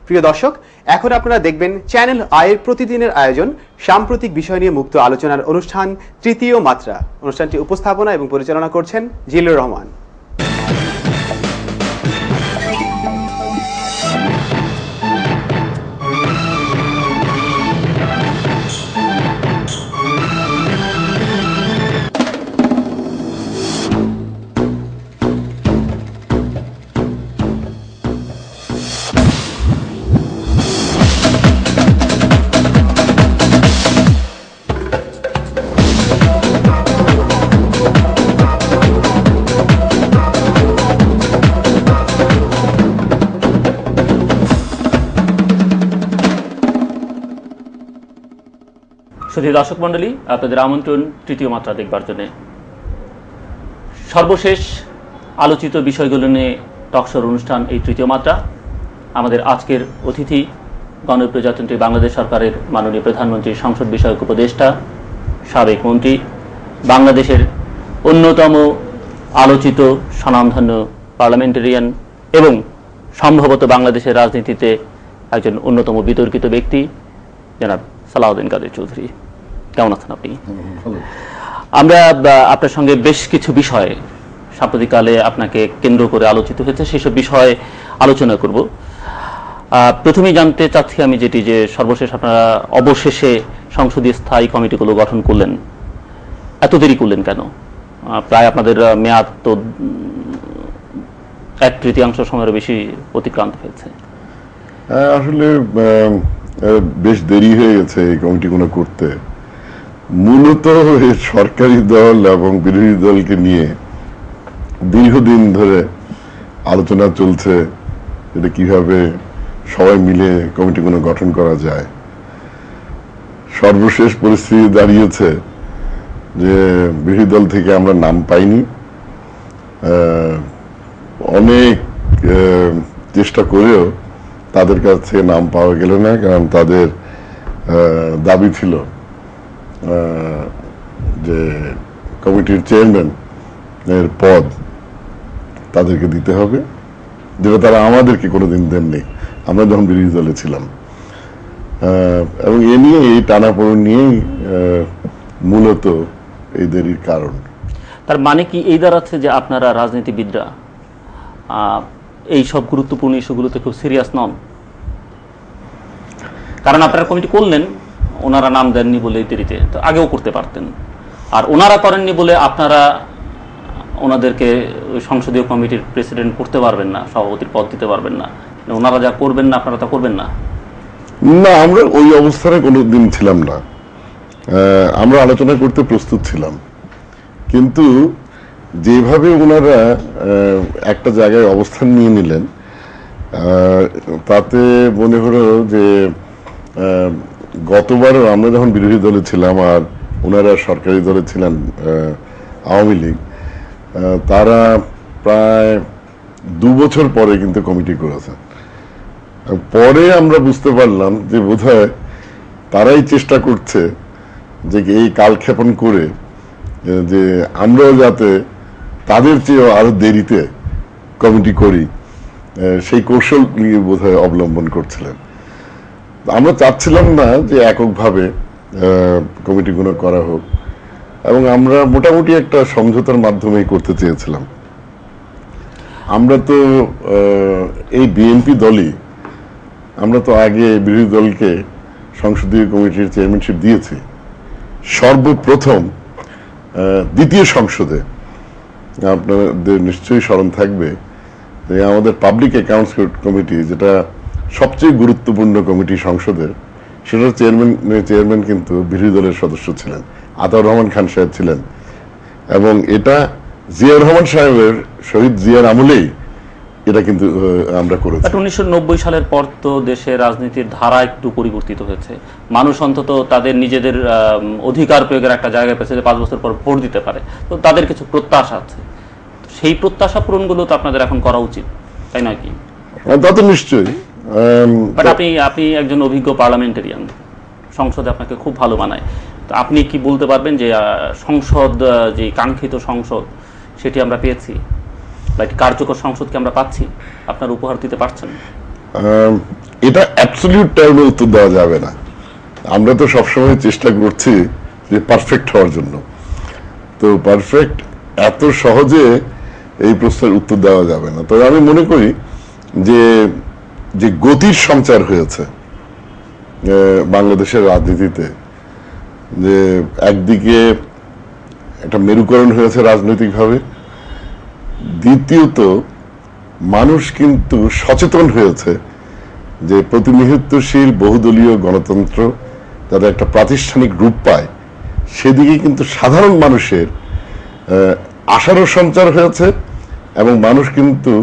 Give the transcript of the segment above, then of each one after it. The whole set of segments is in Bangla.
প্রিয় দর্শক, এখন আপনারা দেখবেন চ্যানেল আয়ের প্রতিদিনের আয়োজন সাম্প্রতিক বিষয় নিয়ে মুক্ত আলোচনার অনুষ্ঠান তৃতীয় মাত্রা। অনুষ্ঠানটি উপস্থাপনা এবং পরিচালনা করছেন জিল্লুর রহমান। সুধী দর্শক মণ্ডলী, আপনাদের আমন্ত্রণ তৃতীয় মাত্রা দেখবার জন্য। সর্বশেষ আলোচিত বিষয়গুলো নিয়ে টকশোর অনুষ্ঠান এই তৃতীয় মাত্রা। আমাদের আজকের অতিথি গণপ্রজাতন্ত্রী বাংলাদেশ সরকারের মাননীয় প্রধানমন্ত্রী সংসদ বিষয়ক উপদেষ্টা, সাবেক মন্ত্রী, বাংলাদেশের অন্যতম আলোচিত স্বনামধন্য পার্লামেন্টারিয়ান এবং সম্ভবত বাংলাদেশের রাজনীতিতে একজন অন্যতম বিতর্কিত ব্যক্তি জনাব সালাউদ্দিন কাদের চৌধুরী। কেমন আছেন আপনি? আমরা আপনার সঙ্গে বেশ কিছু বিষয় সাম্প্রতিককালে আপনাকে কেন্দ্র করে আলোচিত হয়েছে, সেসব বিষয়ে আলোচনা করব। প্রথমেই জানতে চাচ্ছি আমি যেটি, যে সর্বশেষ আপনারা অবশেষে সংসদীয় স্থায়ী কমিটিগুলো গঠন করলেন, এত দেরি করলেন কেন? প্রায় আপনাদের মেয়াদ তো 1/3 সময়ের বেশি অতিক্রান্ত হয়েছে। আসলে বেশ দেরি হয়ে গেছে এই কমিটিগুলো করতে। মূলত সরকারি দল এবং বিরোধী দলকে নিয়ে দীর্ঘদিন ধরে আলোচনা চলছে, এটা কিভাবে সবাই মিলে কমিটিগুলো গঠন করা যায়। সর্বশেষ পরিস্থিতি দাঁড়িয়েছে যে বিরোধী দল থেকে আমরা নাম পাইনি। অনেক চেষ্টা করেও তাদের কাছ থেকে নাম পাওয়া গেল না, কারণ তাদের দাবি ছিল যে কমিটির চেয়ারম্যান এর পদ তাদেরকে দিতে হবে, যেটা তারা আমাদেরকে কোনোদিন দেননি আমরা যখন বিরোধী দলে ছিলাম। এবং এ নিয়ে এই টানাপোড়েন নিয়েই মূলত এই দেরির কারণ। তার মানে কি এই দাঁড়াচ্ছে যে আপনারা রাজনীতিবিদরা এই সব গুরুত্বপূর্ণ ইস্যুগুলোতে খুব সিরিয়াস নন? কারণ আপনারা কমিটি করলেন, ওনারা নাম দেননি বলে দেরিতে, তো আগেও করতে পারতেন। আর ওনারা করেননি বলে আপনারা ওনাদেরকে সংসদীয় কমিটির প্রেসিডেন্ট করতে পারবেন না, সভাপতির পদ দিতে পারবেন না। ওনারা যা করবেন না আপনারা তা করবেন না। না, আমরা ওই অবস্থানে কোনোদিন ছিলাম না। আমরা আলোচনা করতে প্রস্তুত ছিলাম, কিন্তু যেভাবে ওনারা একটা জায়গায় অবস্থান নিয়ে নিলেন, তাতে মনে হলো যে গতবারও আমরা যখন বিরোধী দলে ছিলাম আর ওনারা সরকারি দলে ছিলেন আওয়ামী লীগ, তারা প্রায় 2 বছর পরে কিন্তু কমিটি করেছেন। পরে আমরা বুঝতে পারলাম যে বোধহয় তারাই চেষ্টা করছে যে এই কালক্ষেপণ করে যে আমরাও যাতে তাদের চেয়ে আরো দেরিতে কমিটি করি, সেই কৌশল নিয়ে বোধহয় অবলম্বন করছিলেন। আমরা চাচ্ছিলাম না যে এককভাবে কমিটিগুলো করা হোক, এবং আমরা মোটামুটি একটা সমঝোতার মাধ্যমেই করতে চেয়েছিলাম। আমরা তো এই বিএনপি দলই, আমরা তো আগে বিরোধী দলকে সংসদীয় কমিটির চেয়ারম্যানশিপ দিয়েছি। সর্বপ্রথম দ্বিতীয় সংসদে আপনাদের নিশ্চয়ই স্মরণ থাকবে যে আমাদের পাবলিক অ্যাকাউন্টস কমিটি, যেটা সবচেয়ে গুরুত্বপূর্ণ কমিটি সংসদের, সেটার চেয়ারম্যান কিন্তু বিরোধী দলের সদস্য ছিলেন, আতাউর রহমান খান সাহেব ছিলেন। এবং এটা জিয়াউর রহমান সাহেবের, শহীদ জিয়ার আমলেই এটা কিন্তু আমরা করেছি। 1990 সালের পর তো দেশের রাজনীতির ধারা একটু পরিবর্তিত হয়েছে। মানুষ অন্তত তাদের নিজেদের অধিকার প্রয়োগের একটা জায়গায় পেয়েছে যে 5 বছর পর ভোট দিতে পারে, তো তাদের কিছু প্রত্যাশা আছে। সেই প্রত্যাশা পূরণগুলো তো আপনাদের এখন করা উচিত, তাই নয় কি? তা তো নিশ্চয়ই। বাট আপনি একজন অভিজ্ঞ পার্লামেন্টারিয়ান, সংসদে আপনাকে খুব ভালো মানায়। তো আপনি কি বলতে পারবেন যে সংসদ, যে কাঙ্ক্ষিত সংসদ, সেটি আমরা পেয়েছি, বা একটি কার্যকর সংসদকে আমরা পাচ্ছি? আপনার উপহার দিতে পারছেন? এটা অ্যাবসলিউট টার্মে উত্তর দেওয়া যাবে না। আমরা তো সবসময় চেষ্টা করছি যে পারফেক্ট হওয়ার জন্য, তো পারফেক্ট এত সহজে এই প্রশ্নের উত্তর দেওয়া যাবে না। তবে আমি মনে করি যে যে গতির সঞ্চার হয়েছে বাংলাদেশের রাজনীতিতে, যে একদিকে একটা মেরুকরণ হয়েছে রাজনৈতিকভাবে, দ্বিতীয়ত মানুষ কিন্তু সচেতন হয়েছে যে প্রতিনিধিত্বশীল বহুদলীয় গণতন্ত্র যাতে একটা প্রাতিষ্ঠানিক রূপ পায়, সেদিকে কিন্তু সাধারণ মানুষের আশারও সঞ্চার হয়েছে এবং মানুষ কিন্তু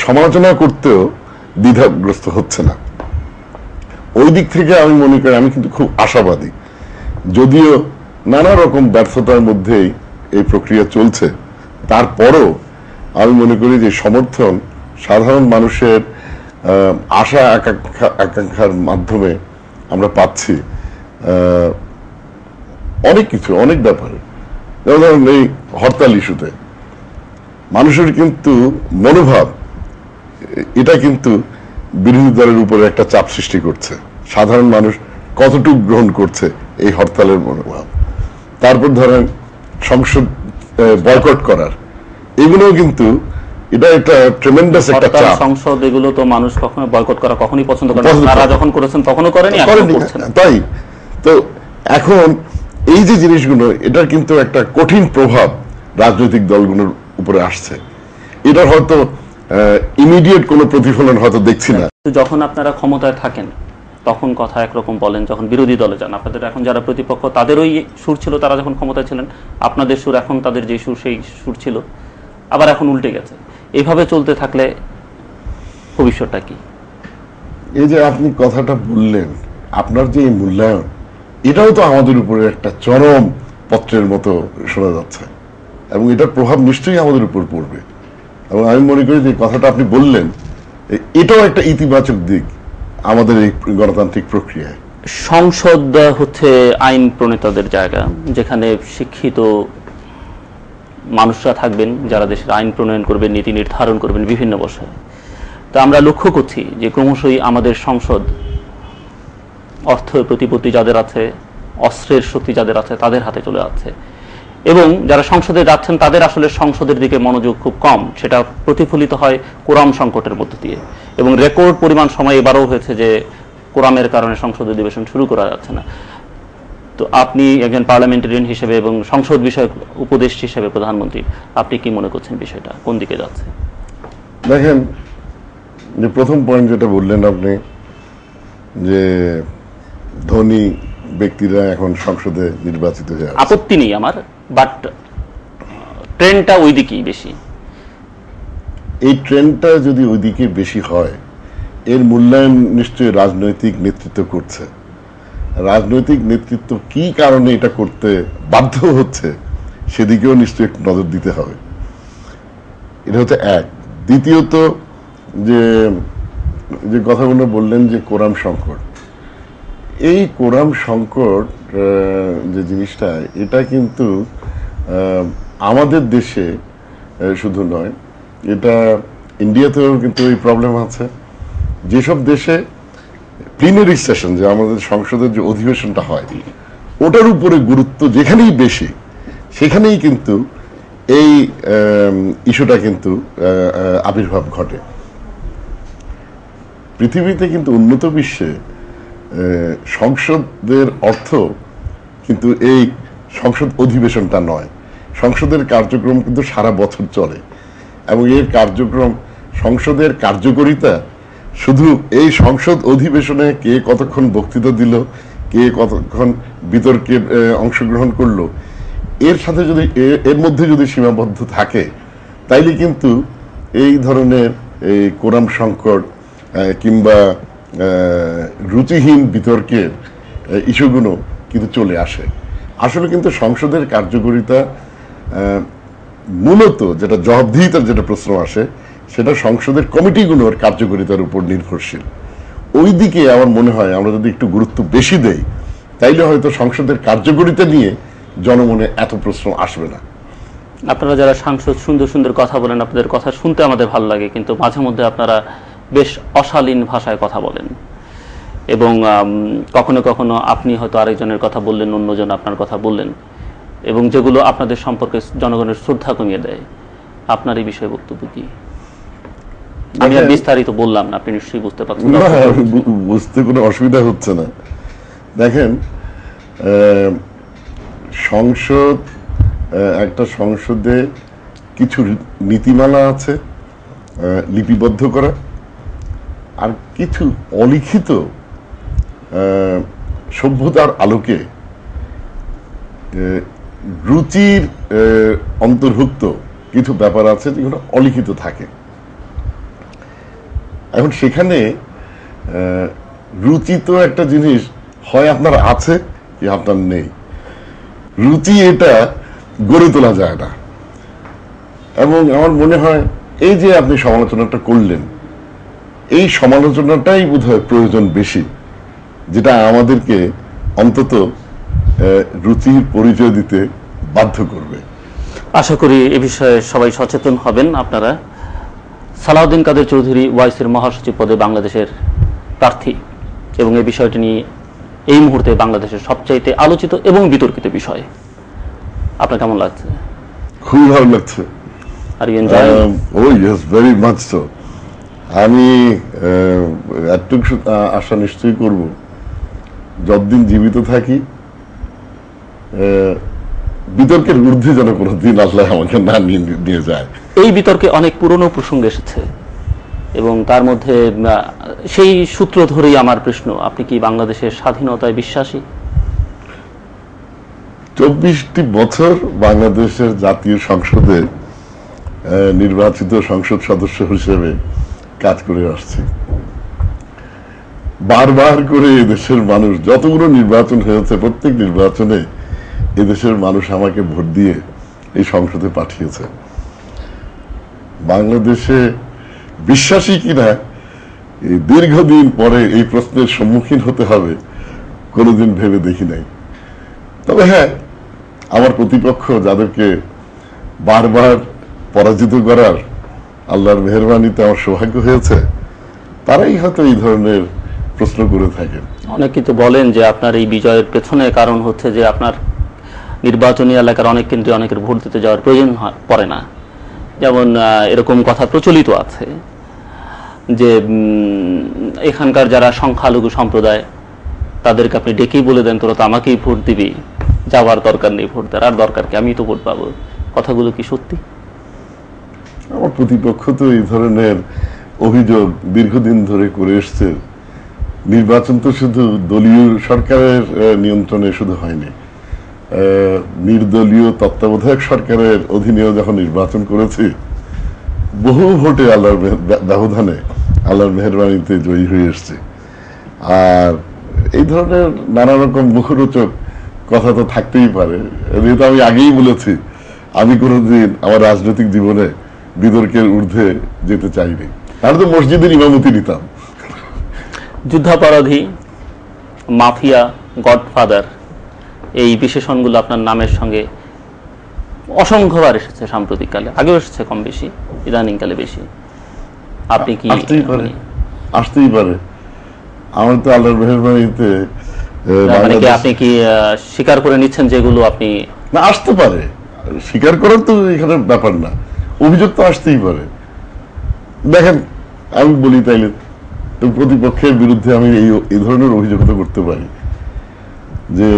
সমালোচনা করতেও দ্বিধাগ্রস্ত হচ্ছে না। ওই দিক থেকে আমি মনে করি আমি কিন্তু খুব আশাবাদী, যদিও নানা রকম ব্যর্থতার মধ্যেই এই প্রক্রিয়া চলছে, তারপরও আমি মনে করি যে সমর্থন সাধারণ মানুষের আশা আকাঙ্ক্ষার মাধ্যমে আমরা পাচ্ছি অনেক কিছু, অনেক ব্যাপারে। যেমন এই হরতাল ইস্যুতে মানুষের কিন্তু মনোভাব, এটা কিন্তু বিরোধী দলের উপরে একটা চাপ সৃষ্টি করছে। সাধারণ মানুষ কতটুকু গ্রহণ করছে এই হরতালের মনোভাব, তারপর ধরেন সংসদ বয়কট করার, এগুলোও কিন্তু এটা একটা ট্রেমেন্ডাস একটা চাপ। সংসদ এগুলো তো মানুষ কখনো বয়কট করা কখনোই পছন্দ করে না, তারা যখন করেছেন তখনও করেনি, এখনো করছেন। তাই তো এখন এই যে জিনিসগুলো, এটার কিন্তু একটা কঠিন প্রভাব রাজনৈতিক দলগুলোর উপরে আসছে। এটার হয়তো ইমিডিয়েট কোনো প্রতিফলন হয়তো দেখছি না। যখন আপনারা ক্ষমতায় থাকেন তখন কথা একরকম বলেন, যখন বিরোধী দলে যান আপনাদের এখন যারা প্রতিপক্ষ তাদেরই সুর ছিল তারা যখন ক্ষমতায় ছিলেন, আপনাদের সুর এখন তাদের যে সুর সেই সুর ছিল, আবার এখন উল্টে গেছে। এইভাবে চলতে থাকলে ভবিষ্যৎটা কি? এই যে আপনি কথাটা বললেন, আপনার যে এই মূল্যায়ন, এটাও তো আমাদের উপরে একটা চরম পত্রের মতো শোনা যাচ্ছে এবং এটার প্রভাব নিশ্চয়ই আমাদের উপর পড়বে। এবং আমি মনে করি যে কথাটা আপনি বললেন, এটাও একটা ইতিবাচক দিক আমাদের এই গণতান্ত্রিক প্রক্রিয়ায়। সংসদ হচ্ছে আইন প্রণেতাদের জায়গা, যেখানে শিক্ষিত মানুষরা থাকবেন যারা দেশের আইন প্রণয়ন করবেন, নীতি নির্ধারণ করবেন বিভিন্ন বিষয়ে। তা আমরা লক্ষ্য করছি যে ক্রমশই আমাদের সংসদ অর্থ প্রতিপত্তি যাদের আছে, অস্ত্রের শক্তি যাদের আছে, তাদের হাতে চলে যাচ্ছে এবং যারা সংসদে যাচ্ছেন তাদের আসলে সংসদের দিকে মনোযোগ খুব কম। সেটা প্রতিফলিত হয় কোরাম সংকটের মধ্য দিয়ে এবং রেকর্ড পরিমাণ সময় এবারও হয়েছে যে কোরামের কারণে সংসদ অধিবেশন শুরু করা যাচ্ছে না। তো আপনি একজন পার্লামেন্টারিয়ান হিসেবে এবং সংসদ বিষয়ক উপদেষ্টা হিসেবে প্রধানমন্ত্রী, আপনি কি মনে করছেন বিষয়টা কোন দিকে যাচ্ছে? দেখেন, যে প্রথম পয়েন্ট যেটা বললেন আপনি, যে ধনী ব্যক্তিরা এখন সংসদে নির্বাচিত হয়ে, আপত্তি নেই আমার, বাট ট্রেন্ডটা ওই দিকেই বেশি। এই ট্রেন্ডটা যদি ওইদিকে বেশি হয়, এর মূল্যায়ন নিশ্চয়ই রাজনৈতিক নেতৃত্ব করছে। রাজনৈতিক নেতৃত্ব কি কারণে এটা করতে বাধ্য হচ্ছে সেদিকেও নিশ্চয়ই একটু নজর দিতে হবে। এটা হচ্ছে এক। দ্বিতীয়ত যে যে কথাগুলো বললেন যে কোরাম সংকট, এই কোরাম সংকট যে জিনিসটা, এটা কিন্তু আমাদের দেশে শুধু নয়, এটা ইন্ডিয়াতেও কিন্তু এই প্রবলেম আছে। যেসব দেশে প্লিনারি সেশন, যে আমাদের সংসদের যে অধিবেশনটা হয়, ওটার উপরে গুরুত্ব যেখানেই বেশি, সেখানেই কিন্তু এই ইস্যুটা কিন্তু আবির্ভাব ঘটে। পৃথিবীতে কিন্তু উন্নত বিশ্বে সংসদের অর্থ কিন্তু এই সংসদ অধিবেশনটা নয়। সংসদের কার্যক্রম কিন্তু সারা বছর চলে এবং এর কার্যক্রম, সংসদের কার্যকারিতা শুধু এই সংসদ অধিবেশনে কে কতক্ষণ বক্তৃতা দিল, কে কতক্ষণ বিতর্কে অংশগ্রহণ করলো, এর সাথে যদি এর মধ্যে যদি সীমাবদ্ধ থাকে, তাইলে কিন্তু এই ধরনের এই কোরাম সংকট কিংবা রুচিহীন বিতর্কের ইস্যুগুলো কিন্তু চলে আসে। আসলে কিন্তু সংসদের কার্যকারিতা মূলত যেটা জবাবদিহিতার যেটা প্রশ্ন আসে, সেটা সংসদের কমিটিগুলোর কার্যকারিতার উপর নির্ভরশীল। ওই দিকে আমার মনে হয় আমরা যদি একটু গুরুত্ব বেশি দেই, তাইলে হয়তো সংসদের কার্যকারিতা নিয়ে জনমনে এত প্রশ্ন আসবে না। আপনারা যারা সাংসদ সুন্দর সুন্দর কথা বলেন, আপনাদের কথা শুনতে আমাদের ভালো লাগে, কিন্তু মাঝে মধ্যে আপনারা বেশ অশালীন ভাষায় কথা বলেন, এবং কখনো কখনো আপনি হয়তো আরেকজনের কথা বললেন, অন্যজন আপনার কথা বললেন, এবং যেগুলো আপনাদের সম্পর্কে জনগণের শ্রদ্ধা কমিয়ে দেয়। আপনার এই বিষয়ে বক্তব্য কি? আমি আর বিস্তারিত বললাম না, আপনি নিশ্চয়ই বুঝতে পারছেন। না, বুঝতে কোনো অসুবিধা হচ্ছে না। দেখেন, সংসদ, একটা সংসদে কিছু নীতিমালা আছে লিপিবদ্ধ করা, আর কিছু অলিখিত সভ্যতার আলোকে রুচির অন্তর্ভুক্ত কিছু ব্যাপার আছে যেগুলো অলিখিত থাকে। এখন সেখানে রুচি তো একটা জিনিস, হয় আপনার আছে কি আপনার নেই। রুচি এটা গড়ে তোলা যায় না। এবং আমার মনে হয় এই যে আপনি সমালোচনাটা করলেন, এই সমালোচনাটাই বোধহয় প্রয়োজন বেশি, যেটা আমাদেরকে অন্তত রুচির পরিচয় দিতে বাধ্য করবে। আশা করি এ বিষয়ে সবাই সচেতন হবেন আপনারা। সালাউদ্দিন কাদের চৌধুরী ওয়াইসির মহাসচিব পদে বাংলাদেশের প্রার্থী, এবং এই বিষয়টি নিয়ে এই মুহূর্তে বাংলাদেশের সবচাইতে আলোচিত এবং বিতর্কিত বিষয়। আপনার কেমন লাগছে? খুবই ভালো লাগছে। Are you enjoying? Oh yes, very much so. আমি এতটুকু আশা নিশ্চয়ই করব, যতদিন জীবিত থাকি বিতর্কের ঊর্ধ্বে যেন কোনোদিন আল্লাহ আমাকে না নিয়ে যায়। এই বিতর্কে অনেক পুরনো প্রসঙ্গ এসেছে, এবং তার মধ্যে সেই সূত্র ধরেই আমার প্রশ্ন, আপনি কি বাংলাদেশের স্বাধীনতায় বিশ্বাসী? 24টি বছর বাংলাদেশের জাতীয় সংসদে নির্বাচিত সংসদ সদস্য হিসেবে কাজ করে আসছি। বারবার করে এদেশের মানুষ, যতগুলো নির্বাচন হয়েছে প্রত্যেক নির্বাচনে এদেশের মানুষ আমাকে ভোট দিয়ে এই সংসদে পাঠিয়েছে। বাংলাদেশে বিশ্বাসী কিনা এই দীর্ঘদিন পরে এই প্রশ্নের সম্মুখীন হতে হবে কোনোদিন ভেবে দেখি নাই। তবে হ্যাঁ, আমার প্রতিপক্ষ যাদেরকে বারবার পরাজিত করার আল্লাহর মেহেরবানিতে আমার সৌভাগ্য হয়েছে, তারাই হয়তো এই ধরনের প্রশ্ন করে থাকেন। অনেক কিন্তু বলেন যে আপনার এই বিজয়ের পেছনে কারণ হচ্ছে যে আপনার নির্বাচনী এলাকার অনেক কেন্দ্রে অনেকের ভোট দিতে যাওয়ার প্রয়োজন পড়ে না। যেমন এরকম কথা প্রচলিত আছে যে এখানকার যারা সংখ্যালঘু সম্প্রদায় তাদেরকে আপনি ডেকেই বলে দেন তোরা তো আমাকেই ভোট দিবি, যাওয়ার দরকার নেই ভোট দেওয়ার, আর দরকার কি, আমি তো ভোট পাবো। কথাগুলো কি সত্যি? আমার প্রতিপক্ষ তো এই ধরনের অভিযোগ দীর্ঘদিন ধরে করে এসছে। নির্বাচন তো শুধু দলীয় সরকারের নিয়ন্ত্রণে শুধু হয়নি, নির্দলীয় তত্ত্বাবধায়ক সরকারের অধীনেও যখন নির্বাচন করেছি, বহু ভোটে আল্লাহর ব্যবধানে আল্লাহর মেহেরবানিতে জয়ী হয়ে এসছে। আর এই ধরনের নানা রকম মুখরোচক কথা তো থাকতেই পারে। যেহেতু আমি আগেই বলেছি, আমি কোনোদিন আমার রাজনৈতিক জীবনে বিতর্কের ঊর্ধ্বে যেতে চাইনি। তাহলে তো মসজিদের ইমামতি নিতাম। যুদ্ধাপরাধী, মাফিয়া, গডফাদার, এই বিশেষণগুলো আপনার নামের সঙ্গে অসংখ্যবার এসেছে সাম্প্রতিককালে, আগেও এসেছে কম বেশি, ইদানিংকালে বেশি। আপনি কি? আসতেই পারে। আমার তো আল্লাহর মেহেরবানিতে আপনি কি স্বীকার করে নিচ্ছেন যেগুলো আপনি? না, আসতে পারে, স্বীকার করার তো এখানে ব্যাপার না, অভিযোগ তো আসতেই পারে। দেখেন, আমি বলি তাইলে তো প্রতিপক্ষের বিরুদ্ধে আমি এই ধরনের অভিযোগ তো করতে পারি যে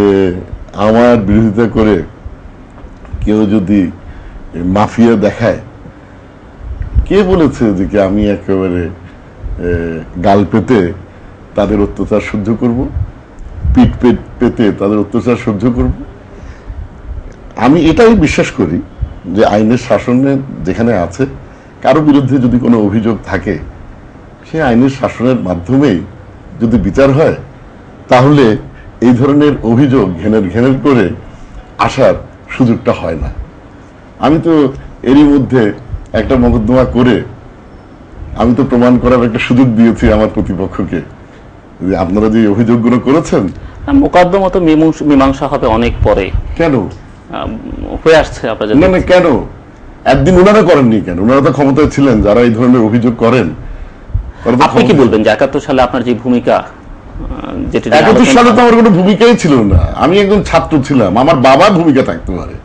আমার বিরোধিতা করে কেউ যদি মাফিয়া দেখায়, কে বলেছে যে কি আমি একেবারে গাল পেতে তাদের অত্যাচার সহ্য করব, পিঠ পেতে তাদের অত্যাচার সহ্য করব? আমি এটাই বিশ্বাস করি যে আইনের শাসনে যেখানে আছে, কারো বিরুদ্ধে যদি কোনো অভিযোগ থাকে, সে আইনের শাসনের মাধ্যমেই যদি বিচার হয়, তাহলে এই ধরনের অভিযোগ ঘেনের করে আসার সুযোগটা হয় না। আমি তো এরই মধ্যে একটা মোকদ্দমা করে আমি তো প্রমাণ করার একটা সুযোগ দিয়েছি আমার প্রতিপক্ষকে যে আপনারা যে অভিযোগগুলো করেছেন। মোকদ্দমা তো মীমাংসা হবে অনেক পরে। কেন হয়ে আসছে আপনাদের? না, কেন একদিন ওনারা করেননি? কেন ওনারা তো ক্ষমতায় ছিলেন, যারা এই ধরনের অভিযোগ করেন আপনি কি বলবেন যে 71 সালে আপনার যে ভূমিকা, যেটা 71 সালে তো আমার কোনো ভূমিকাই ছিল না, আমি একজন ছাত্র ছিলাম। আমার বাবার ভূমিকা থাকতে পারে,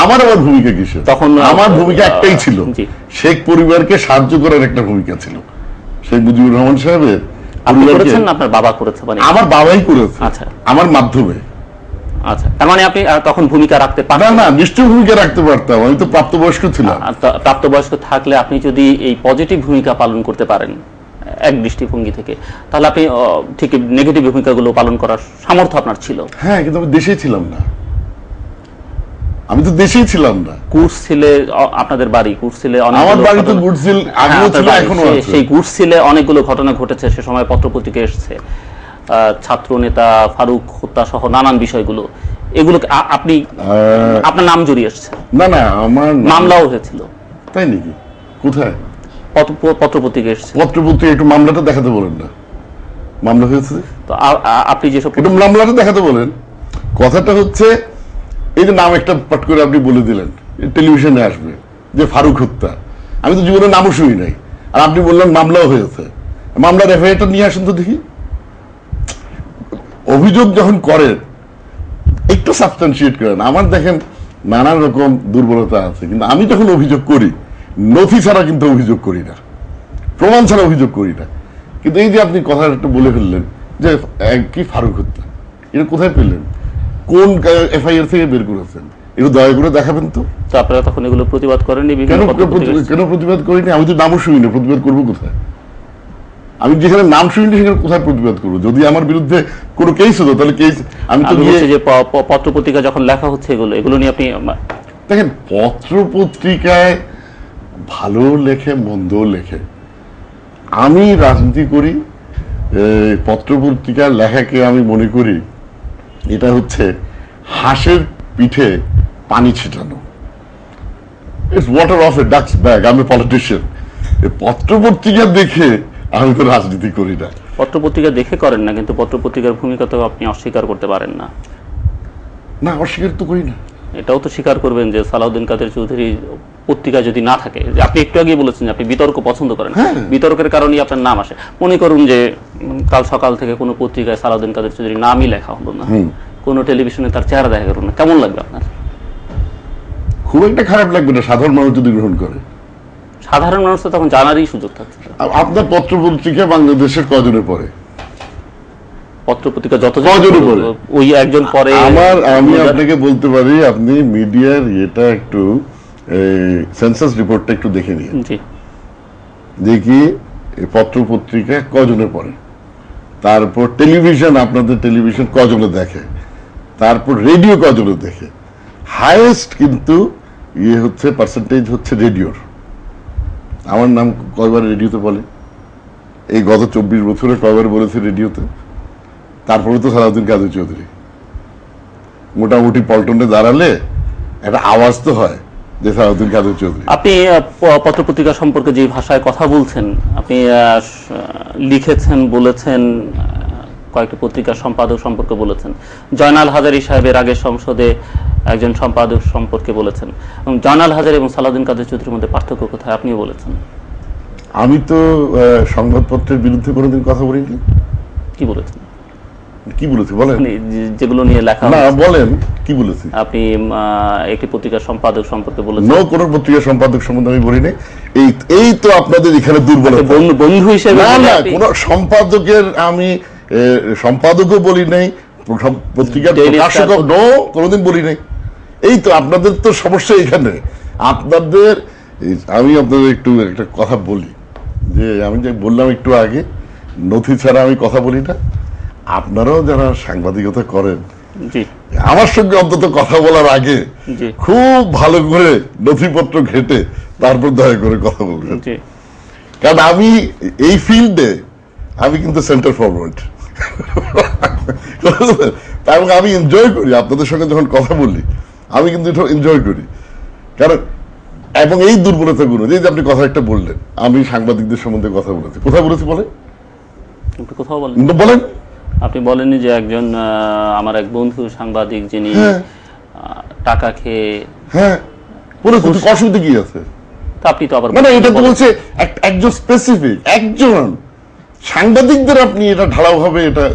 আমার ভূমিকা কিসের? তখন আমার ভূমিকা একটাই ছিল, শেখ পরিবারকে সাহায্য করার একটা ভূমিকা ছিল। শেখ মুজিবুর রহমান সাহেবের আপনি করেছেন, আপনার বাবা করেছে? মানে আমার বাবাই করেছে। আচ্ছা, আমার মাধ্যমে। আচ্ছা, তার মানে আপনি তখন ভূমিকা রাখতে পারতেন? না, নিশ্চয়ই ভূমিকা রাখতে পারতাম, আমি তো প্রাপ্তবয়স্ক ছিলাম। প্রাপ্তবয়স্ক থাকলে আপনি যদি এই পজিটিভ ভূমিকা পালন করতে পারেন এক দৃষ্টিভঙ্গি থেকে, তাহলে আপনি ঠিক নেগেটিভ ভূমিকাগুলো পালন করার সামর্থ্য আপনার ছিল। হ্যাঁ, কিন্তু আমি দেশেই ছিলাম না, আমি তো দেশেই ছিলাম না। কুর্সিলে আপনাদের বাড়ি, কুর্সিলে আমার বাড়ি তো কুর্সিল আগেও ছিল, এখনো আছে। সেই কুর্সিলে অনেকগুলো ঘটনা ঘটেছে, সে সময় পত্রপত্রিকা এসেছে, ছাত্র নেতা ফারুক হত্যা সহ নানান বিষয়গুলো, এগুলো আপনি আপনার নাম জড়িয়ে এসেছে? না, আমার মামলাও হয়েছিল। তাই নাকি? কোথায়? পত্রপত্রিকা এসেছে। পত্রপত্রিকা একটু মামলাটা দেখাতে বলেন না। মামলা হয়েছে তো আপনি যেসব একটু মামলাটা দেখাতে বলেন। কথাটা হচ্ছে এই যে নাম একটা পট করে আপনি বলে দিলেন, টেলিভিশনে আসবে যে ফারুক হত্যা, আমি তো জীবনে নামও শুনি নাই, আর আপনি বললেন মামলাও হয়েছে। মামলার এফআইআরটা নিয়ে আসুন তো দেখি। অভিযোগ যখন করেন একটু সাবস্টান্সিয়েট করেন। আমার দেখেন নানান রকম দুর্বলতা আছে, কিন্তু আমি যখন অভিযোগ করি নথি ছাড়া কিন্তু অভিযোগ করি না, প্রমাণ ছাড়া অভিযোগ করি না। কিন্তু এই যে আপনি কথা একটা বলে ফেললেন যে কি ফারুক হত্যা, এটা কোথায় পেলেন? কোন এফআইআর থেকে বের করেছেন? এগুলো দয়া করে দেখাবেন তো। আপনারা তখন এগুলো প্রতিবাদ করেননি? কেন প্রতিবাদ করিনি? আমি তো নামও শুনি না, প্রতিবাদ করবো কোথায়? আমি যেখানে নাম শুনি সেখানে কোথায় প্রতিবাদ করবো? যদি আমার বিরুদ্ধে কোনো কেস হতো তাহলে কেস আমি তো যে পত্রপত্রিকা যখন লেখা হচ্ছে এগুলো নিয়ে আপনি দেখেন, পত্রপত্রিকায় ভালো লেখে মন্দ লেখে, আমি রাজনীতি করি, পত্রপত্রিকার লেখাকে আমি মনে করি এটা হচ্ছে হাঁসের পিঠে পানি ছিটানো। It's water off a duck's back. আমি পলিটিশিয়ান, পত্রপত্রিকা দেখে আমি তো রাজনীতি করি না। পত্রপত্রিকা দেখে করেন না, কিন্তু পত্রপত্রিকার ভূমিকা তো আপনি অস্বীকার করতে পারেন না। না, অস্বীকার তো করি না। এটাও তো স্বীকার করবেন যে সালাউদ্দিন কাদের চৌধুরী পত্রিকা যদি না থাকে, যে আপনি একটু আগে বলেছেন যে আপনি বিতর্ক পছন্দ করেন, বিতর্কের কারণেই আপনার নাম আসে। মনে করুন যে কাল সকাল থেকে কোনো পত্রিকায় সালাউদ্দিন কাদের চৌধুরী নামই লেখা হলো না, কোনো টেলিভিশনে তার চেহারা দেখা গেল না, কেমন লাগবে আপনার? খুব একটা খারাপ লাগবে না, সাধারণ মানুষ যদি গ্রহণ করে। সাধারণ মানুষ তো তখন জানারই সুযোগ থাকছে। আপনার পত্রপত্রিকা বাংলাদেশের কজনের পরে? পত্রপত্রিকা যত ওই একজন পরে। আমি আপনাকে বলতে পারি, আপনি মিডিয়ার এটা একটু সেন্সাস রিপোর্টটা একটু দেখে নিন, দেখি পত্রপত্রিকা কজনে পড়ে, তারপর টেলিভিশন, আপনাদের টেলিভিশন কজনে দেখে, তারপর রেডিও কজনে দেখে। হাইয়েস্ট কিন্তু ইয়ে হচ্ছে পার্সেন্টেজ হচ্ছে রেডিওর। আমার নাম কয়বার রেডিওতে বলে? এই গত 24 বছরে কয়বার বলেছে রেডিওতে? তারপরে তো সালাউদ্দিন কাদের চৌধুরী। মোটামুটি পল্টনে দাঁড়ালে একটা আওয়াজ তো হয় যে সালাউদ্দিন কাদের চৌধুরী। আপনি পত্রপত্রিকা সম্পর্কে যে ভাষায় কথা বলছেন, আপনি লিখেছেন, বলেছেন, কয়েকটি পত্রিকার সম্পাদক সম্পর্কে বলেছেন, জয়নাল হাজারী সাহেবের আগে সংসদে একজন সম্পাদক সম্পর্কে বলেছেন। জয়নাল হাজারী এবং সালাউদ্দিন কাদের চৌধুরীর মধ্যে পার্থক্য কোথায় আপনিও বলেছেন। আমি তো সংবাদপত্রের বিরুদ্ধে কোনোদিন কথা বলিনি। কি বলেছেন? কি বলেছি বলেন? যেগুলো নিয়ে লেখা না, বলেন কি বলেছি। আপনি একটি পত্রিকার সম্পাদক সম্পর্কে বলেছেন। নো, কোন পত্রিকার সম্পাদক সম্বন্ধে আমি বলি নাই। এই তো আপনাদের এখানে দুর্বলতা। বন্ধু হিসেবে না, না, কোন সম্পাদকের আমি সম্পাদকও বলি নাই, পত্রিকার প্রকাশক নো, কোনোদিন বলি নাই। এই তো আপনাদের তো সমস্যা এখানে। আপনাদের আমি আপনাদের একটু একটা কথা বলি, যে আমি যে বললাম একটু আগে, নথি ছাড়া আমি কথা বলি না। আপনারাও যারা সাংবাদিকতা করেন, আমার সঙ্গে অন্তত কথা বলার আগে খুব ভালো করে নথিপত্র ঘেটে তারপর দয়া করে কথা বলবেন। কারণ আমি এই ফিল্ডে আমি কিন্তু সেন্টার ফরওয়ার্ড, এবং আমি এনজয় করি আপনাদের সঙ্গে যখন কথা বলি, আমি কিন্তু এটা এনজয় করি। কারণ এবং এই দুর্বলতাগুলো, যে আপনি কথা একটা বললেন, আমি সাংবাদিকদের সম্বন্ধে কথা বলেছি, কোথায় বলেছি বলেন? কোথাও বলেন। আপনি বলেননি যে একজন আমার এক বন্ধু সাংবাদিক যিনি টাকা খেয়ে। হ্যাঁ, বলেছি, অসুবিধা কি আছে? আপনি তো আবার মানে এটা তো বলছে একজন স্পেসিফিক একজন, সাংবাদিকদের আপনি এটা ঢালাওভাবে এটা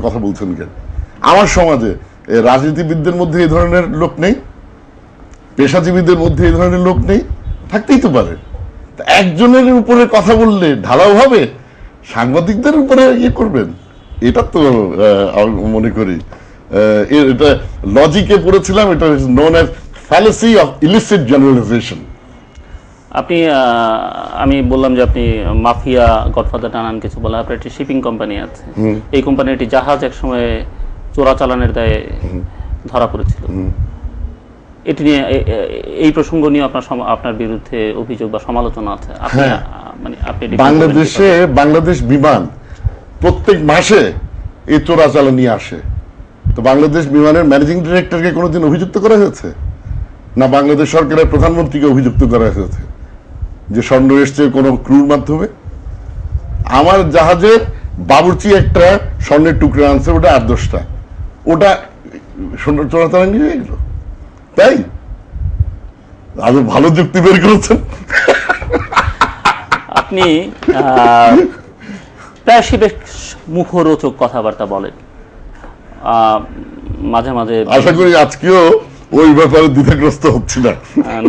কথা বলছেন কেন? আমার সমাজে রাজনীতিবিদদের মধ্যে এই ধরনের লোক নেই, পেশাজীবীদের মধ্যে এই ধরনের লোক নেই, থাকতেই তো পারে। একজনের উপরে কথা বললে ঢালাওভাবে সাংবাদিকদের উপরে ইয়ে করবেন, এটা তো আমি মনে করি এটা লজিকে পড়েছিলাম, এটা known as fallacy of illicit generalisation. আপনি আমি বললাম যে আপনি মাফিয়া গডফাদার নানান কিছু বলা, আপনার একটি শিপিং কোম্পানি আছে, এই কোম্পানির একটি জাহাজ একসময় চোরাচালানের দায়ে ধরা পড়েছিল। এটি নিয়ে এই প্রসঙ্গ নিয়ে আপনার বিরুদ্ধে অভিযোগ বা সমালোচনা আছে। মানে আপনি বাংলাদেশ বিমান প্রত্যেক মাসে এই চোরাচালান নিয়ে আসে, তো বাংলাদেশ বিমানের ম্যানেজিং ডিরেক্টরকে কোনোদিন অভিযুক্ত করা হয়েছে? না বাংলাদেশ সরকারের প্রধানমন্ত্রীকে অভিযুক্ত করা হয়েছে যে স্বর্ণ এসছে কোন ক্রুর মাধ্যমে? আমার জাহাজের বাবুর্চি একটা স্বর্ণের টুকরা আনছে, ওটা 8-10টা, ওটা চোরাচালান নিয়ে গেল, তাই? আরো ভালো যুক্তি বের করেছেন আপনি। প্রায়শই বেশ মুখরোচক কথাবার্তা বলেন, মাঝে মাঝে। আশা করি আজকেও ওই ব্যাপারে দ্বিধাগ্রস্ত হচ্ছে না।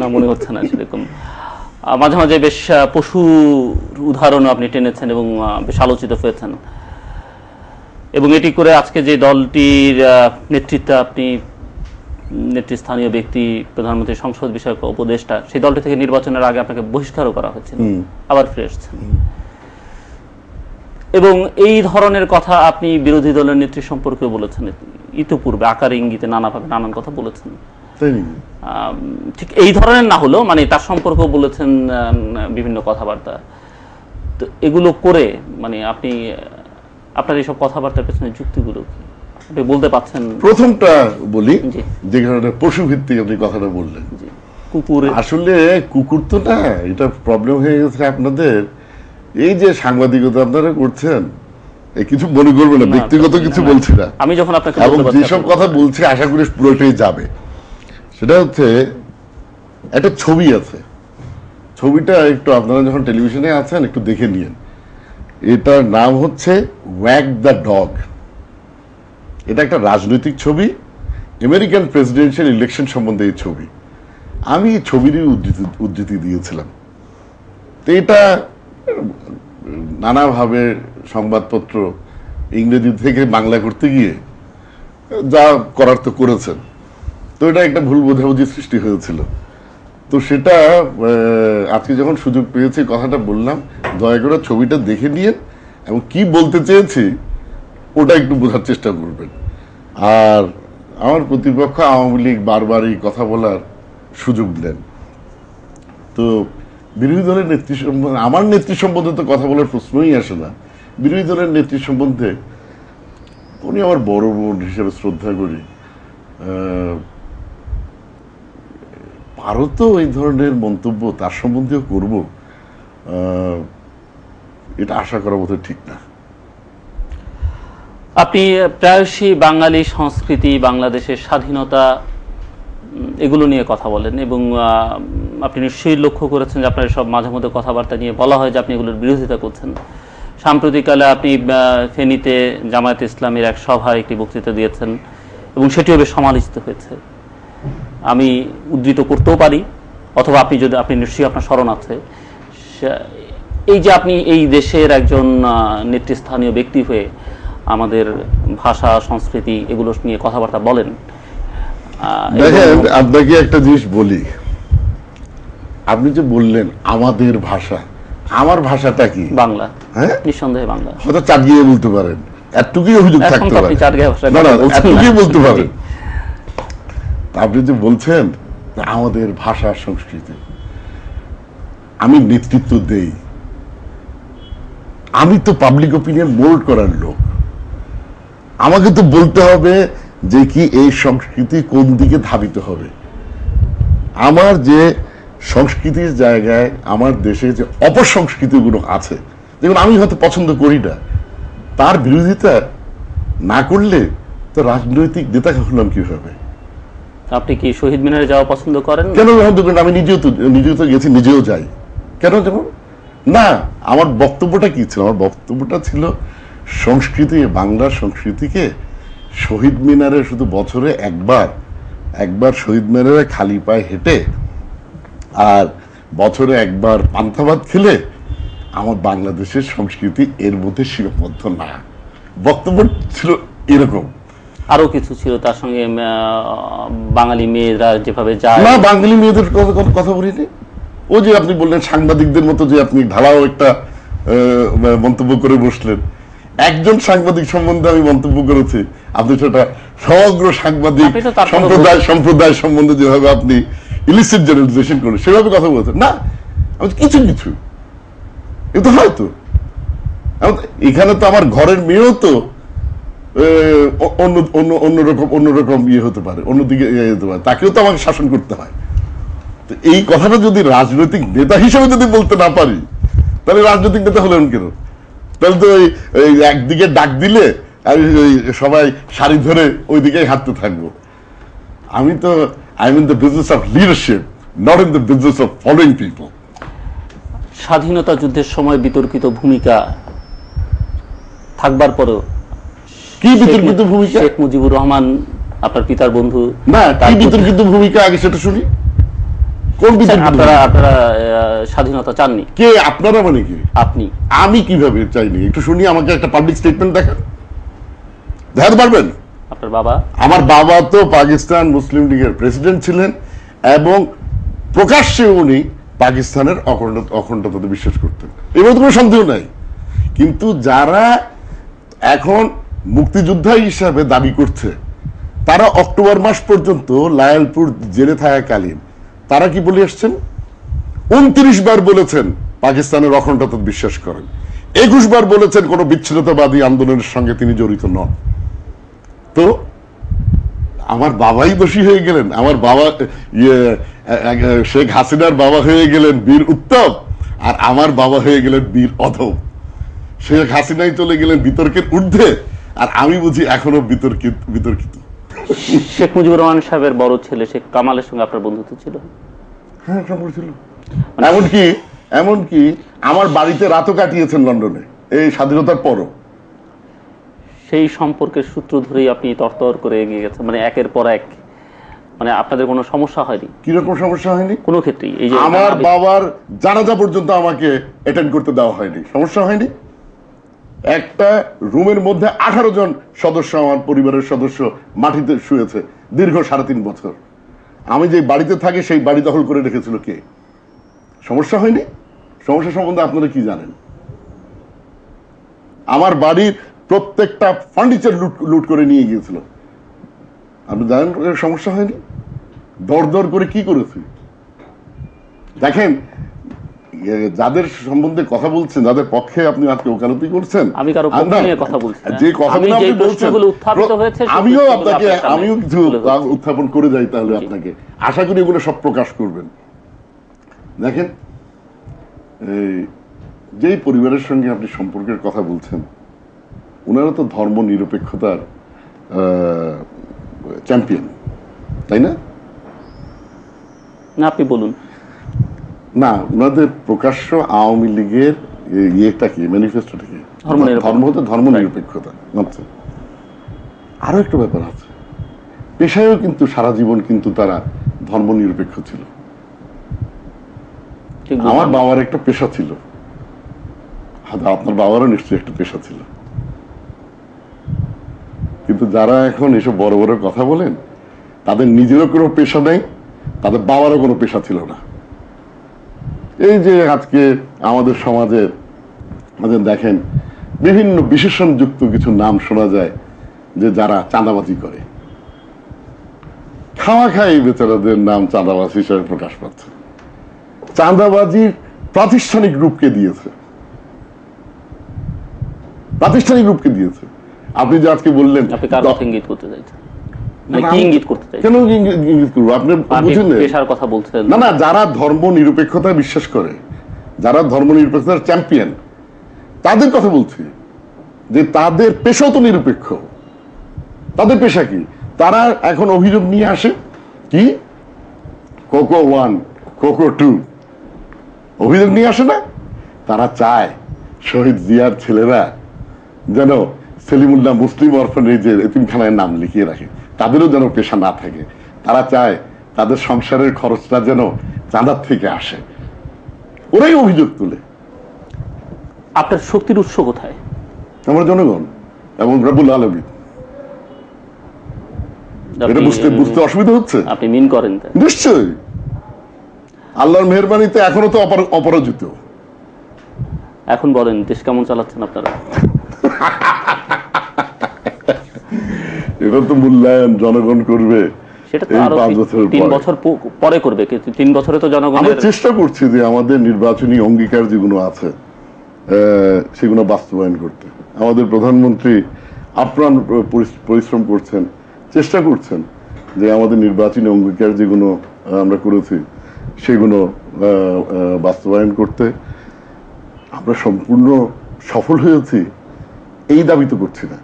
না, মনে হচ্ছে না সেরকম। মাঝে মাঝে বেশ পশু উদাহরণ আপনি টেনেছেন এবং বেশ আলোচিত হয়েছেন, এবং এটি করে আজকে যে দলটির নেতৃত্বে আপনি নেতৃস্থানীয় ব্যক্তি, প্রধানমন্ত্রী সংসদ বিষয়ক উপদেষ্টা, সেই দলটি থেকে নির্বাচনের আগে আপনাকে বহিষ্কারও করা হয়েছিল, আবার ফিরে এসেছেন। এবং এই ধরনের কথা আপনি বিরোধী দলের নেত্রী সম্পর্কে বলেছেন ইতিপূর্বে, আকারে ইঙ্গিতে নানাভাবে নানান কথা বলেছেন। ঠিক এই ধরনের না হলেও মানে তার সম্পর্কেও বলেছেন বিভিন্ন কথাবার্তা। তো এগুলো করে মানে আপনি আপনার এইসব কথাবার্তার পেছনে যুক্তিগুলো কি আপনি বলতে পারছেন? প্রথমটা বলি, যে কারণে পশু ভিত্তিক আপনি কথাটা বললেন, কুকুর। আসলে কুকুর তো না, এটা প্রবলেম হয়ে গেছে আপনাদের। এই যে সাংবাদিকতা আপনারা করছেন, এই কিছু মনে করবেন না, ব্যক্তিগত কিছু বলছি না। আমি যখন আপনাকে এবং যেসব কথা বলছি আশা করি পুরোটাই যাবে। সেটা হচ্ছে একটা ছবি আছে, ছবিটা একটু আপনারা যখন টেলিভিশনে আছেন একটু দেখে নিন। এটার নাম হচ্ছে ওয়াগ দ্য ডগ। এটা একটা রাজনৈতিক ছবি, আমেরিকান প্রেসিডেন্সিয়াল ইলেকশন সম্বন্ধে এই ছবি। আমি এই ছবিরই উদ্ধৃতি দিয়েছিলাম। তো এটা নানাভাবে সংবাদপত্র ইংরেজি থেকে বাংলা করতে গিয়ে যা করার তো করেছেন, তো এটা একটা ভুল বোঝাবুঝি সৃষ্টি হয়েছিল। তো সেটা আজকে যখন সুযোগ পেয়েছি কথাটা বললাম, দয়া করে ছবিটা দেখে নিয়ে এবং কি বলতে চেয়েছি ওটা একটু বোঝার চেষ্টা করবেন। আর আমার প্রতিপক্ষ আওয়ামী লীগ বারবার এই কথা বলার সুযোগ দেন। তো বিরোধী দলের নেত্রী সম্বন্ধে, আমার নেত্রী সম্বন্ধে তো কথা বলার প্রশ্নই আসে না। বিরোধী দলের নেত্রী সম্বন্ধে উনি আমার বড় বোন হিসেবে শ্রদ্ধা করি। ভারতও এই ধরনের মন্তব্য তার সম্বন্ধেও করব, এটা আশা করার মতো ঠিক না। আপনি প্রায়শই বাঙালি সংস্কৃতি, বাংলাদেশের স্বাধীনতা এগুলো নিয়ে কথা বলেন, এবং আপনি নিশ্চয়ই লক্ষ্য করেছেন যে আপনার সব মাঝে মধ্যে কথাবার্তা নিয়ে বলা হয় যে আপনি এগুলোর বিরোধিতা করছেন। সাম্প্রতিককালে আপনি ফেনীতে জামায়াতে ইসলামের এক সভায় একটি বক্তৃতা দিয়েছেন এবং সেটিও বেশ সমালোচিত হয়েছে। আমি উদ্ধৃত করতেও পারি, অথবা আপনি নিশ্চয়ই আপনার স্মরণ আছে, এই যে আপনি এই দেশের একজন নেতৃস্থানীয় ব্যক্তি হয়ে আমাদের ভাষা, সংস্কৃতি এগুলো নিয়ে কথাবার্তা বলেন। দেখেন, আপনাকে একটা জিনিস বলি, আপনি যে বললেন আমাদের ভাষা, আমার ভাষাটা কি? বাংলা। হ্যাঁ, নিঃসন্দেহে বাংলা। হয়তো চাটগিয়ে বলতে পারেন, এতটুকুই অভিযোগ থাকতে পারে, এতটুকুই বলতে পারেন। আপনি যে বলছেন আমাদের ভাষা সংস্কৃতি, আমি নেতৃত্ব দেই, আমি তো পাবলিক ওপিনিয়ন মোল্ড করার লোক, আমাকে তো বলতে হবে যে কি এই সংস্কৃতি কোন দিকে ধাবিত হবে। আমার যে সংস্কৃতির জায়গায় আমার দেশে যে অপসংস্কৃতিগুলো আছে, যেগুলো আমি হয়তো পছন্দ করি না, তার বিরোধিতা না করলে তো রাজনৈতিক নেতা হলাম কিভাবে? আপনি কি শহীদ মিনারে যাওয়া পছন্দ করেন? কেন পছন্দ করেন? আমি নিজেও তো গেছি, নিজেও যাই। কেন? যেমন না, আমার বক্তব্যটা কি ছিল? আমার বক্তব্যটা ছিল সংস্কৃতি, বাংলার সংস্কৃতিকে শহীদ মিনারে শুধু বছরে একবার শহীদ মিনারে খালি পায়ে হেঁটে আর বছরে একবার পান্তা ভাত খেলে আমার বাংলাদেশের সংস্কৃতি এর মধ্যে সীমাবদ্ধ না। বক্তব্য ছিল এরকম। আরো কিছু ছিল তার সঙ্গে, বাঙালি মেয়েরা যেভাবে যায়। না, বাঙালি মেয়েদের কথা বলিনি। ও যে আপনি বললেন সাংবাদিকদের মতো যে আপনি ঢালাও একটা মন্তব্য করে বসলেন, একজন সাংবাদিক সম্বন্ধে আমি মন্তব্য করেছি, আপনি সেটা সমগ্র সাংবাদিক সম্প্রদায় সম্বন্ধে যেভাবে আপনি ইলিসিট জেনারেলাইজেশন করেন সেভাবে কথা বলছেন না। কিছু কিছু এ তো হয়তো এখানে তো আমার ঘরের মেয়েও তো অন্যরকম ইয়ে হতে পারে, অন্যদিকে যেতে পারে, তাকেও তো আমাকে শাসন করতে হয়। তো এই কথাটা যদি রাজনৈতিক নেতা হিসেবে যদি বলতে না পারি, তাহলে রাজনৈতিক নেতা হলেন কেন? তাহলে তো ওই একদিকে ডাক দিলে আর সবাই সারি ধরে ওই দিকেই হাঁটতে থাকবো। আমি তো I am in the business of leadership, not in the business of following people. স্বাধীনতা যুদ্ধের সময় বিতর্কিত ভূমিকা থাকবার পরেও কি বিতর্কিত ভূমিকা? শেখ মুজিবুর রহমান আপনার পিতার বন্ধু। না, কি বিতর্কিত ভূমিকা আগে সেটা শুনি। কোন বিতর্কিত? আপনারা স্বাধীনতা চাননি। কে আপনারা? মানে কি আপনি? আমি কিভাবে চাইনি একটু শুনি। আমাকে একটা পাবলিক স্টেটমেন্ট দেখাতে পারবেন? আপনার বাবা? আমার বাবা তো পাকিস্তান মুসলিম লীগের প্রেসিডেন্ট ছিলেন এবং প্রকাশ্যে উনি পাকিস্তানের অখণ্ডতাতে বিশ্বাস করতেন, এবার কোনো সন্দেহ নাই। কিন্তু যারা এখন মুক্তিযোদ্ধা হিসাবে দাবি করছে, তারা অক্টোবর মাস পর্যন্ত লায়ালপুর জেলে থাকাকালীন তারা কি বলে আসছেন? 29 বার বলেছেন পাকিস্তানের অখণ্ডতা বিশ্বাস করেন, 21 বার বলেছেন কোন বিচ্ছিন্নতাবাদী আন্দোলনের সঙ্গে তিনি জড়িত নন। তো আমার বাবাই দোষী হয়ে গেলেন? আমার বাবা শেখ হাসিনার বাবা হয়ে গেলেন বীর উত্তম, আর আমার বাবা হয়ে গেলেন বীর অধম। শেখ হাসিনাই চলে গেলেন বিতর্কের ঊর্ধ্বে, আর আমি বুঝি এখনো বিতর্কিত। শেখ মুজিবুর রহমান সাহেবের বড় ছেলে শেখ কামালের সঙ্গে আপনার বন্ধুত্ব ছিল? হ্যাঁ, সম্পর্ক ছিল। এমনকি আমার বাড়িতে রাতও কাটিয়েছেন লন্ডনে এই স্বাধীনতার পরও। সেই সম্পর্কের সূত্র ধরেই আপনি তরতর করে এগিয়ে গেছেন, মানে একের পর এক। মানে আপনাদের কোনো সমস্যা হয়নি? কিরকম সমস্যা হয়নি? কোনো ক্ষেত্রেই? এই যে আমার বাবার জানাজা পর্যন্ত আমাকে অ্যাটেন্ড করতে দেওয়া হয়নি, সমস্যা হয়নি। একটা রুমের মধ্যে 18 জন সদস্য, আমার পরিবারের সদস্য মাটিতে শুয়েছে দীর্ঘ 3.5 বছর। আমি যে বাড়িতে থাকি সেই বাড়ি দখল করে রেখেছিল কে? সমস্যা হয়নি? সমস্যা সম্বন্ধে আপনারা কি জানেন? আমার বাড়ির প্রত্যেকটা ফার্নিচার লুট করে নিয়ে গিয়েছিল, আপনি জানেন সমস্যা হয়নি? দর করে কি করেছি দেখেন। যাদের সম্বন্ধে কথা বলছেন, যাদের পক্ষে আপনি আজকে ওকালতি করছেন, আমি কারো পক্ষে নিয়ে কথা বলছি না। যে কথাগুলো আপনি বলছেন আমিও কিছু উত্থাপন করে যাই, তাহলে আপনাকে আশা করি এগুলো সব প্রকাশ করবেন। দেখেন, যেই পরিবারের সঙ্গে আপনি সম্পর্কের কথা বলছেন, ওনারা তো ধর্ম নিরপেক্ষতার চ্যাম্পিয়ন, তাই না? না, আপনি বলুন। না, ওনাদের প্রকাশ্য আওয়ামী লীগের ইয়েটা কি, ম্যানিফেস্টোটা কি? ধর্ম নিরপেক্ষতা। আরো একটা ব্যাপার আছে, পেশায়ও কিন্তু সারা জীবন কিন্তু তারা ধর্ম নিরপেক্ষ ছিল। আমার বাবার একটা পেশা ছিল, আপনার বাবারও নিশ্চয়ই একটা পেশা ছিল। কিন্তু যারা এখন এসব বড় বড় কথা বলেন, তাদের নিজেরও কোনো পেশা নেই, তাদের বাবারও কোনো পেশা ছিল না। এই যে আজকে আমাদের সমাজে দেখেন বিভিন্ন বিশেষণযুক্ত কিছু নাম শোনা যায়, যে যারা চাঁদাবাজি করে, খাওয়াখাই বেচারাদের নাম চাঁদাবাজ হিসেবে প্রকাশ পাচ্ছে। চাঁদাবাজির প্রাতিষ্ঠানিক রূপকে দিয়েছে, আপনি যে আজকে বললেন, আপনি কার কথা ইঙ্গিত করতে চাইছেন? কি ইঙ্গিত করতে চাইছেন? কেন ইঙ্গিত করবো? আপনি বুঝেন পেশার কথা বলছেন না। যারা ধর্ম নিরপেক্ষতা বিশ্বাস করে, যারা ধর্ম নিরপেক্ষতার চ্যাম্পিয়ন, তাদের কথা বলছি, যে তাদের পেশাও তো নিরপেক্ষ। তাদের পেশা কি? তারা এখন অভিযোগ নিয়ে আসে কি কোকো 1 কোকো 2 অভিযোগ নিয়ে আসে না? তারা চায় শহীদ জিয়ার ছেলেরা যেন সেলিমুল্লাহ মুসলিম অরফানেজের এতিমখানায় নাম লিখিয়ে রাখে, তাদেরও যেন পেশা না থাকে। তারা চায় তাদের সংসারের খরচটা যেন চাঁদার থেকে আসে, ওরাই অভিযোগ তুলে। আপনার শক্তির উৎস কোথায়? আমার জনগণ এবং রব্বুল আলামিন। এটা বুঝতে অসুবিধা হচ্ছে? আপনি মিন করেন? নিশ্চয়ই, আল্লাহর মেহেরবানিতে এখনো তো অপরাজিত। এখন বলেন দেশ কেমন চালাচ্ছেন আপনারা? এটা তো মূল্যায়ন জনগণ করবে, সেটা তো আরো 3 বছর পরে করবে, কিন্তু 3 বছরে তো জনগণ। আমরা চেষ্টা করছি যে আমাদের নির্বাচনী অঙ্গীকার যেগুলো আছে সেগুলো বাস্তবায়ন করতে। আমাদের প্রধানমন্ত্রী আপ্রাণ পরিশ্রম করছেন, চেষ্টা করছেন যে আমাদের নির্বাচনী অঙ্গীকার যেগুলো আমরা করেছি সেগুলো বাস্তবায়ন করতে। আমরা সম্পূর্ণ সফল হয়েছি এই দাবি তো করছি না,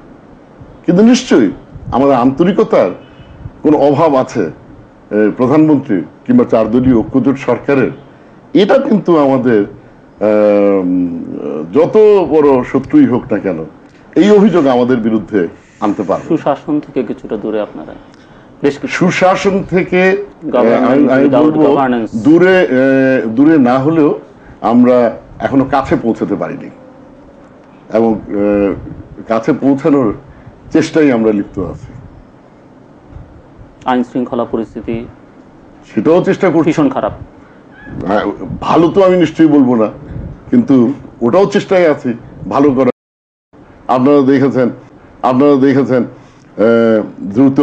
কিন্তু নিশ্চয়ই আমাদের আন্তরিকতার কোন অভাব আছে প্রধানমন্ত্রী কিংবা 4 দলীয় ঐক্যজোট সরকারের। এটা কিন্তু আমাদের যত বড় শত্রুই হোক না কেন এই অভিযোগ আমাদের বিরুদ্ধে আনতে পারবে। সুশাসন থেকে কিছুটা দূরে আপনারা, সুশাসন থেকে দূরে না হলেও আমরা এখনো কাছে পৌঁছাতে পারিনি, এবং কাছে পৌঁছানোর চেষ্টাই আমরা লিপ্ত আছি। আইন শৃঙ্খলা পরিস্থিতি সেটাও চেষ্টা করছি, ভীষণ খারাপ। ভালো তো আমি নিশ্চয়ই বলবো না, কিন্তু ওটাও চেষ্টায় আছি ভালো করার। আপনারা দেখেছেন দ্রুত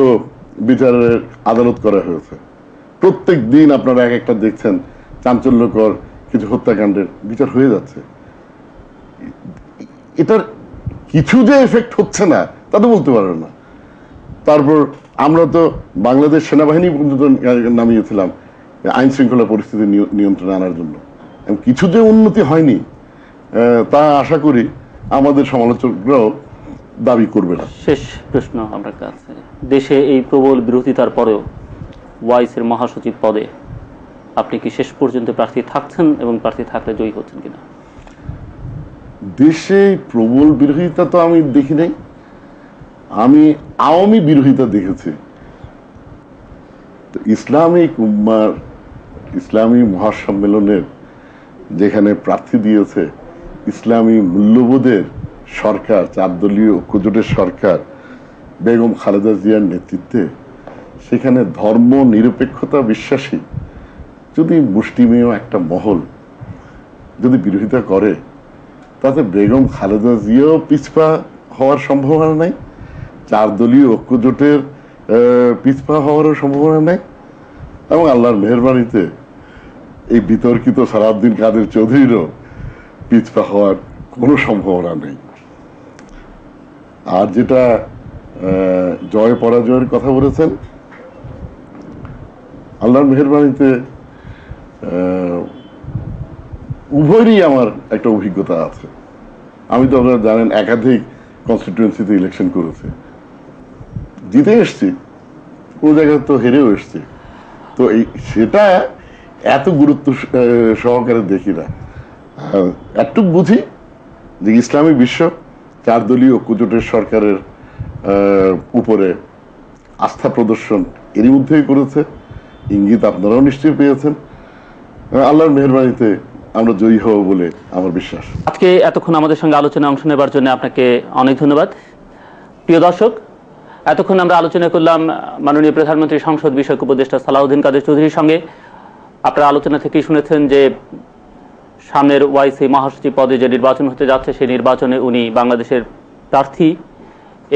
বিচারের আদালত করা হয়েছে। প্রত্যেক দিন আপনারা এক একটা দেখছেন চাঞ্চল্যকর কিছু হত্যাকাণ্ডের বিচার হয়ে যাচ্ছে। এটার কিছু যে এফেক্ট হচ্ছে না তা তো বলতে পারবেন না। তারপর আমরা তো বাংলাদেশ সেনাবাহিনী পর্যন্ত নামিয়েছিলাম আইন শৃঙ্খলা পরিস্থিতি নিয়ন্ত্রণে আনার জন্য। কিছু যে উন্নতি হয়নি তা আশা করি আমাদের সমালোচকরাও দাবি করবে না। শেষ প্রশ্ন আপনার কাছে, দেশে এই প্রবল বিরোধিতার পরেও ওয়াইসের মহাসচিব পদে আপনি কি শেষ পর্যন্ত প্রার্থী থাকছেন, এবং প্রার্থী থাকলে জয়ী হচ্ছেন কিনা? দেশে প্রবল বিরোধিতা তো আমি দেখি নাই, আমি আওয়ামী বিরোধিতা দেখেছি। ইসলামী মহাসম্মেলনের যেখানে প্রার্থী দিয়েছে ইসলামী মূল্যবোধের সরকার, 4 দলীয় ঐক্যজোটের সরকার বেগম খালেদা জিয়ার নেতৃত্বে, সেখানে ধর্ম নিরপেক্ষতা বিশ্বাসী যদি মুষ্টিমেয় একটা মহল যদি বিরোধিতা করে, তাতে বেগম খালেদা জিয়াও পিছপা হওয়ার সম্ভাবনা নাই, 4 দলীয় ঐক্যজোটের পিছপা হওয়ারও সম্ভাবনা নাই, এবং আল্লাহর মেহেরবানিতে এই বিতর্কিত সালাউদ্দিন কাদের চৌধুরীরও পিছপা হওয়ার কোনো সম্ভাবনা নেই। আর যেটা জয় পরাজয়ের কথা বলেছেন, আল্লাহর মেহেরবানিতে উভয়েরই আমার একটা অভিজ্ঞতা আছে। আমি তো আপনারা জানেন একাধিক কনস্টিটিউয়েন্সিতে ইলেকশন করেছি, জিতে এসছি, কোনো জায়গায় তো হেরেও এসছি। তো সেটা এত গুরুত্ব সহকারে দেখি না। একটু বুঝি যে ইসলামী বিশ্ব 4 দলীয় ঐক্যজোটের সরকারের উপরে আস্থা প্রদর্শন এরই মধ্যেই করেছে, ইঙ্গিত আপনারাও নিশ্চয়ই পেয়েছেন। আল্লাহর মেহেরবানিতে আমরা জয়ী হব বলে আমার বিশ্বাস। আজকে এতক্ষণ আমাদের সঙ্গে আলোচনায় অংশ নেবার জন্য আপনাকে অনেক ধন্যবাদ। প্রিয় দর্শক, এতক্ষণ আমরা আলোচনা করলাম মাননীয় প্রধানমন্ত্রী সংসদ বিষয়ক উপদেষ্টা সালাউদ্দিন কাদের চৌধুরীর সঙ্গে। আপনারা আলোচনা থেকেই শুনেছেন যে সামনের ওয়াইসি মহাসচিব পদে যে নির্বাচন হতে যাচ্ছে, সেই নির্বাচনে উনি বাংলাদেশের প্রার্থী,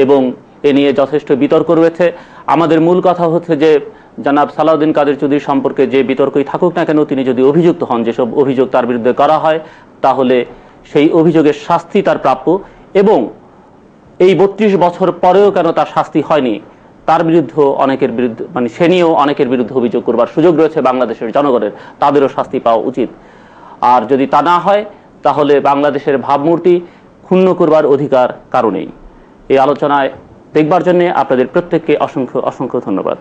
এবং এ নিয়ে যথেষ্ট বিতর্ক রয়েছে। আমাদের মূল কথা হচ্ছে যে জনাব সালাউদ্দিন কাদের চৌধুরী সম্পর্কে যে বিতর্কই থাকুক না কেন, তিনি যদি অভিযুক্ত হন, যেসব অভিযোগ তার বিরুদ্ধে করা হয়, তাহলে সেই অভিযোগের শাস্তি তার প্রাপ্য, এবং এই 32 বছর পরেও কেন তার শাস্তি হয়নি তার বিরুদ্ধে অনেকের বিরুদ্ধে, মানে সে নিয়েও অনেকের বিরুদ্ধে অভিযোগ করবার সুযোগ রয়েছে বাংলাদেশের জনগণের, তাদেরও শাস্তি পাওয়া উচিত। আর যদি তা না হয় তাহলে বাংলাদেশের ভাবমূর্তি ক্ষুণ্ণ করবার অধিকার কারণেই। এই আলোচনায় দেখবার জন্য আপনাদের প্রত্যেককে অসংখ্য অসংখ্য ধন্যবাদ।